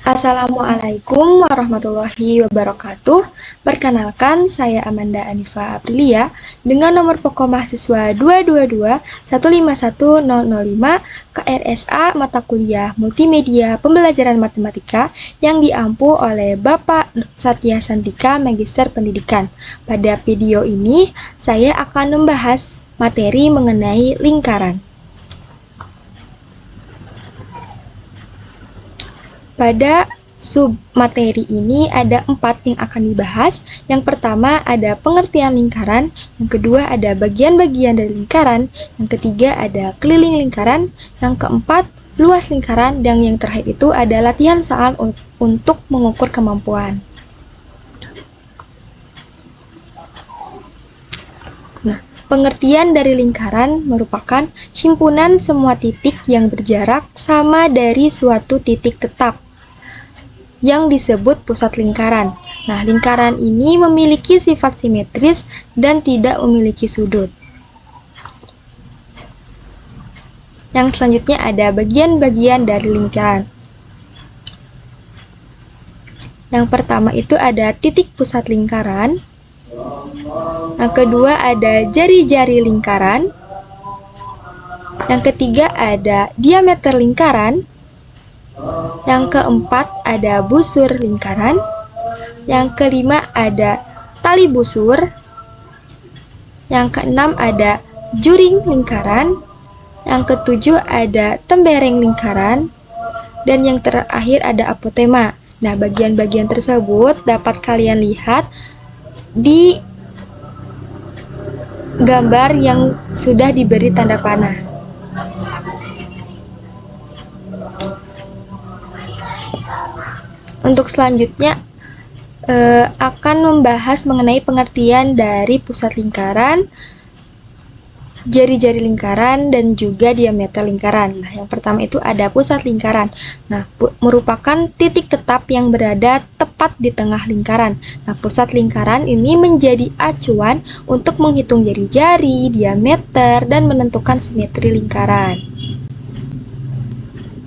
Assalamualaikum warahmatullahi wabarakatuh. Perkenalkan, saya Amanda Anifa Aprilia dengan nomor pokok mahasiswa 222151005 KRSA mata kuliah Multimedia Pembelajaran Matematika yang diampu oleh Bapak Satya Santika, Magister Pendidikan. Pada video ini, saya akan membahas materi mengenai lingkaran. Pada submateri ini ada 4 yang akan dibahas. Yang pertama ada pengertian lingkaran, yang kedua ada bagian-bagian dari lingkaran, yang ketiga ada keliling lingkaran, yang keempat luas lingkaran, dan yang terakhir itu ada latihan soal untuk mengukur kemampuan. Pengertian dari lingkaran merupakan himpunan semua titik yang berjarak sama dari suatu titik tetap yang disebut pusat lingkaran. Nah, lingkaran ini memiliki sifat simetris dan tidak memiliki sudut. Yang selanjutnya ada bagian-bagian dari lingkaran. Yang pertama itu ada titik pusat lingkaran. Yang kedua ada jari-jari lingkaran. Yang ketiga ada diameter lingkaran. Yang keempat ada busur lingkaran. Yang kelima ada tali busur. Yang keenam ada juring lingkaran. Yang ketujuh ada tembereng lingkaran. Dan yang terakhir ada apotema. Nah, bagian-bagian tersebut dapat kalian lihat di gambar yang sudah diberi tanda panah. Untuk selanjutnya akan membahas mengenai pengertian dari pusat lingkaran, jari-jari lingkaran, dan juga diameter lingkaran. Nah, yang pertama itu ada pusat lingkaran. Nah, merupakan titik tetap yang berada tepat di tengah lingkaran. Nah, pusat lingkaran ini menjadi acuan untuk menghitung jari-jari, diameter, dan menentukan simetri lingkaran.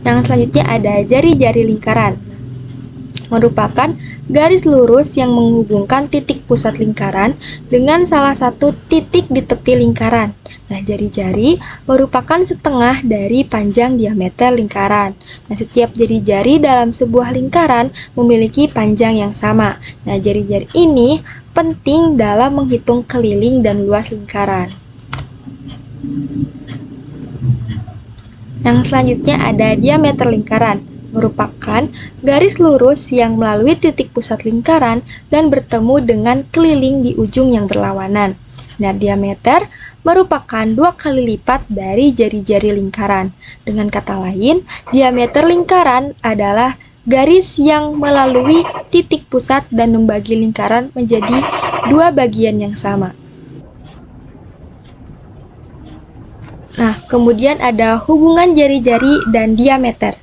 Yang selanjutnya ada jari-jari lingkaran. Merupakan garis lurus yang menghubungkan titik pusat lingkaran dengan salah satu titik di tepi lingkaran. Nah, jari-jari merupakan setengah dari panjang diameter lingkaran. Nah, setiap jari-jari dalam sebuah lingkaran memiliki panjang yang sama. Nah, jari-jari ini penting dalam menghitung keliling dan luas lingkaran. Yang selanjutnya ada diameter lingkaran. Merupakan garis lurus yang melalui titik pusat lingkaran dan bertemu dengan keliling di ujung yang berlawanan. Nah, diameter merupakan 2 kali lipat dari jari-jari lingkaran. Dengan kata lain, diameter lingkaran adalah garis yang melalui titik pusat dan membagi lingkaran menjadi 2 bagian yang sama. Nah, kemudian ada hubungan jari-jari dan diameter.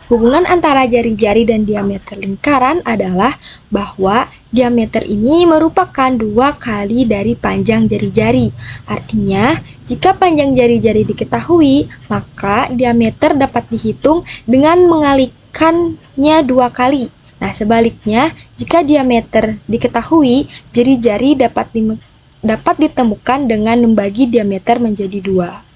Hubungan antara jari-jari dan diameter lingkaran adalah bahwa diameter ini merupakan 2 kali dari panjang jari-jari. Artinya, jika panjang jari-jari diketahui, maka diameter dapat dihitung dengan mengalikannya 2 kali. Nah, sebaliknya, jika diameter diketahui, jari-jari dapat ditemukan dengan membagi diameter menjadi 2.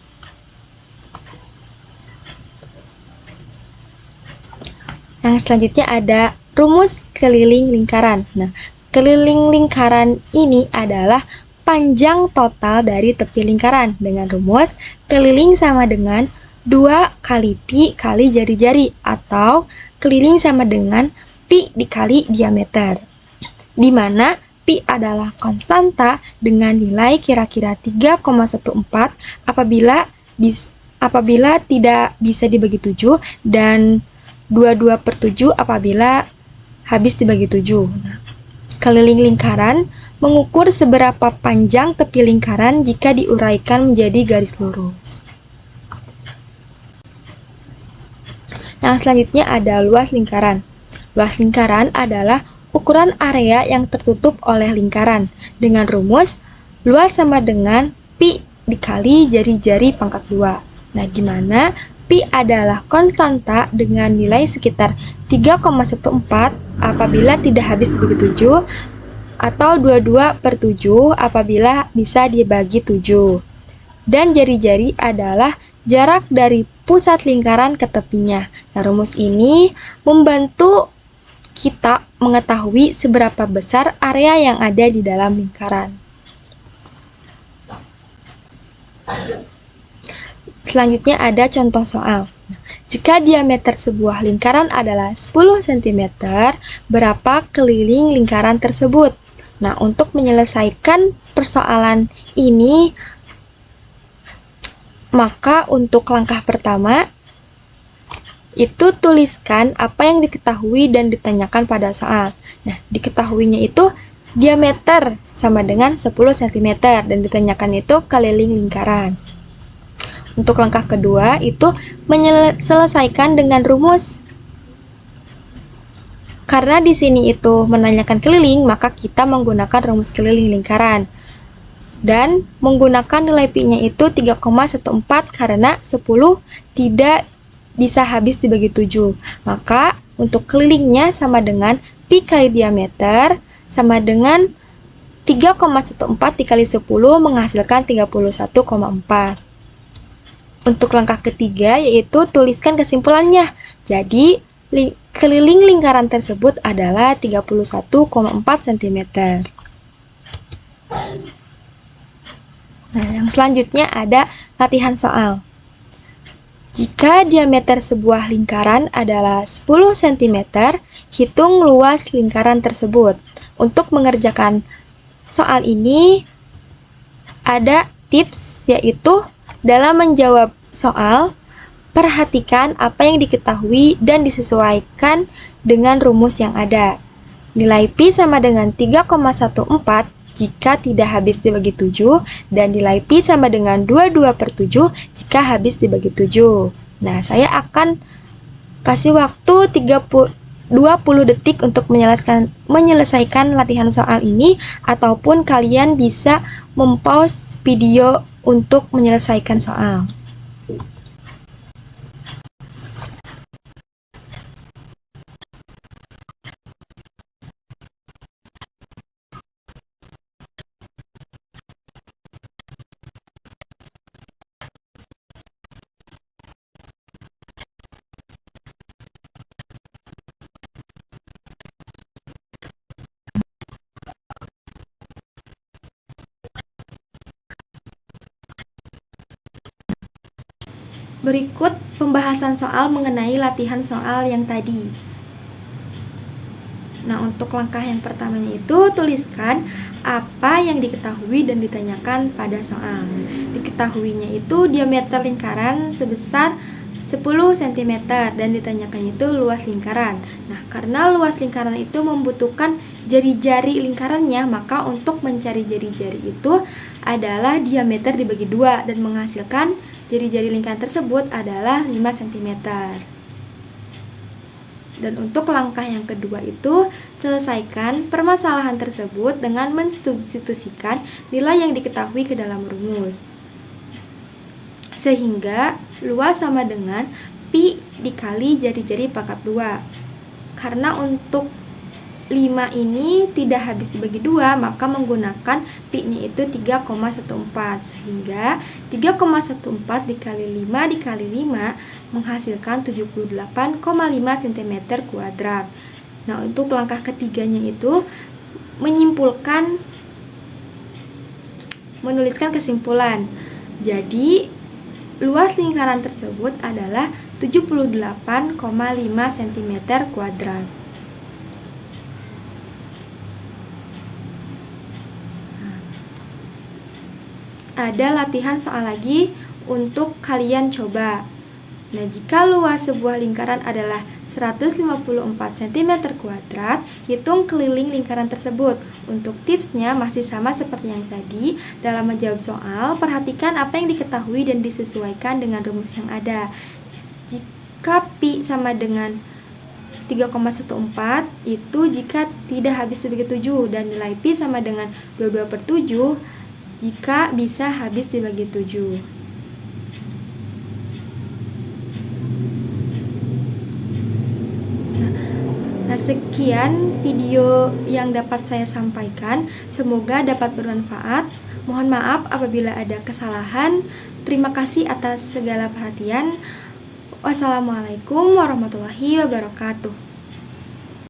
Yang selanjutnya ada rumus keliling lingkaran. Nah, keliling lingkaran ini adalah panjang total dari tepi lingkaran dengan rumus keliling sama dengan 2 kali pi kali jari-jari atau keliling sama dengan pi dikali diameter, di mana pi adalah konstanta dengan nilai kira-kira 3,14 apabila tidak bisa dibagi 7 dan 22/7 apabila habis dibagi 7. Nah, keliling lingkaran mengukur seberapa panjang tepi lingkaran jika diuraikan menjadi garis lurus. Yang selanjutnya ada luas lingkaran. Luas lingkaran adalah ukuran area yang tertutup oleh lingkaran dengan rumus luas sama dengan pi dikali jari-jari pangkat 2. Nah, di mana Pi adalah konstanta dengan nilai sekitar 3,14 apabila tidak habis dibagi 7 atau 22/7 apabila bisa dibagi 7. Dan jari-jari adalah jarak dari pusat lingkaran ke tepinya. Nah, rumus ini membantu kita mengetahui seberapa besar area yang ada di dalam lingkaran. Selanjutnya ada contoh soal. Jika diameter sebuah lingkaran adalah 10 cm, berapa keliling lingkaran tersebut? Nah, untuk menyelesaikan persoalan ini, maka untuk langkah pertama, itu tuliskan apa yang diketahui dan ditanyakan pada soal. Nah, diketahuinya itu diameter sama dengan 10 cm dan ditanyakan itu keliling lingkaran. Untuk langkah kedua itu menyelesaikan dengan rumus. Karena di sini itu menanyakan keliling, maka kita menggunakan rumus keliling lingkaran. Dan menggunakan nilai pi-nya itu 3,14 karena 10 tidak bisa habis dibagi 7. Maka untuk kelilingnya sama dengan pi kali diameter sama dengan 3,14 dikali 10 menghasilkan 31,4. Untuk langkah ketiga yaitu tuliskan kesimpulannya. Jadi, keliling lingkaran tersebut adalah 31,4 cm. Nah, yang selanjutnya ada latihan soal. Jika diameter sebuah lingkaran adalah 10 cm, hitung luas lingkaran tersebut. Untuk mengerjakan soal ini, ada tips yaitu dalam menjawab soal, perhatikan apa yang diketahui dan disesuaikan dengan rumus yang ada. Nilai pi sama dengan 3,14 jika tidak habis dibagi 7 dan nilai pi sama dengan 22/7 jika habis dibagi 7. Nah, saya akan kasih waktu 20 detik untuk menyelesaikan latihan soal ini, ataupun kalian bisa mempause video untuk menyelesaikan soal. Berikut pembahasan soal mengenai latihan soal yang tadi. Nah, untuk langkah yang pertamanya itu tuliskan apa yang diketahui dan ditanyakan pada soal. Diketahuinya itu diameter lingkaran sebesar 10 cm dan ditanyakan itu luas lingkaran. Nah, karena luas lingkaran itu membutuhkan jari-jari lingkarannya, maka untuk mencari jari-jari itu adalah diameter dibagi 2 dan menghasilkan jari-jari lingkaran tersebut adalah 5 cm. Dan untuk langkah yang kedua itu, selesaikan permasalahan tersebut dengan mensubstitusikan nilai yang diketahui ke dalam rumus. Sehingga luas sama dengan pi dikali jari-jari pangkat 2. Karena untuk 5 ini tidak habis dibagi 2, maka menggunakan pi-nya itu 3,14. Sehingga 3,14 dikali 5 dikali 5 menghasilkan 78,5 cm kuadrat. Nah, untuk langkah ketiganya itu menuliskan kesimpulan. Jadi, luas lingkaran tersebut adalah 78,5 cm kuadrat. Ada latihan soal lagi untuk kalian coba. Nah, jika luas sebuah lingkaran adalah 154 cm kuadrat, hitung keliling lingkaran tersebut. Untuk tipsnya masih sama seperti yang tadi. Dalam menjawab soal, perhatikan apa yang diketahui dan disesuaikan dengan rumus yang ada. Jika pi sama dengan 3,14 itu jika tidak habis dibagi 7, dan nilai pi sama dengan 22/7 jika bisa habis dibagi 7. Nah, sekian video yang dapat saya sampaikan. Semoga dapat bermanfaat. Mohon maaf apabila ada kesalahan. Terima kasih atas segala perhatian. Wassalamualaikum warahmatullahi wabarakatuh.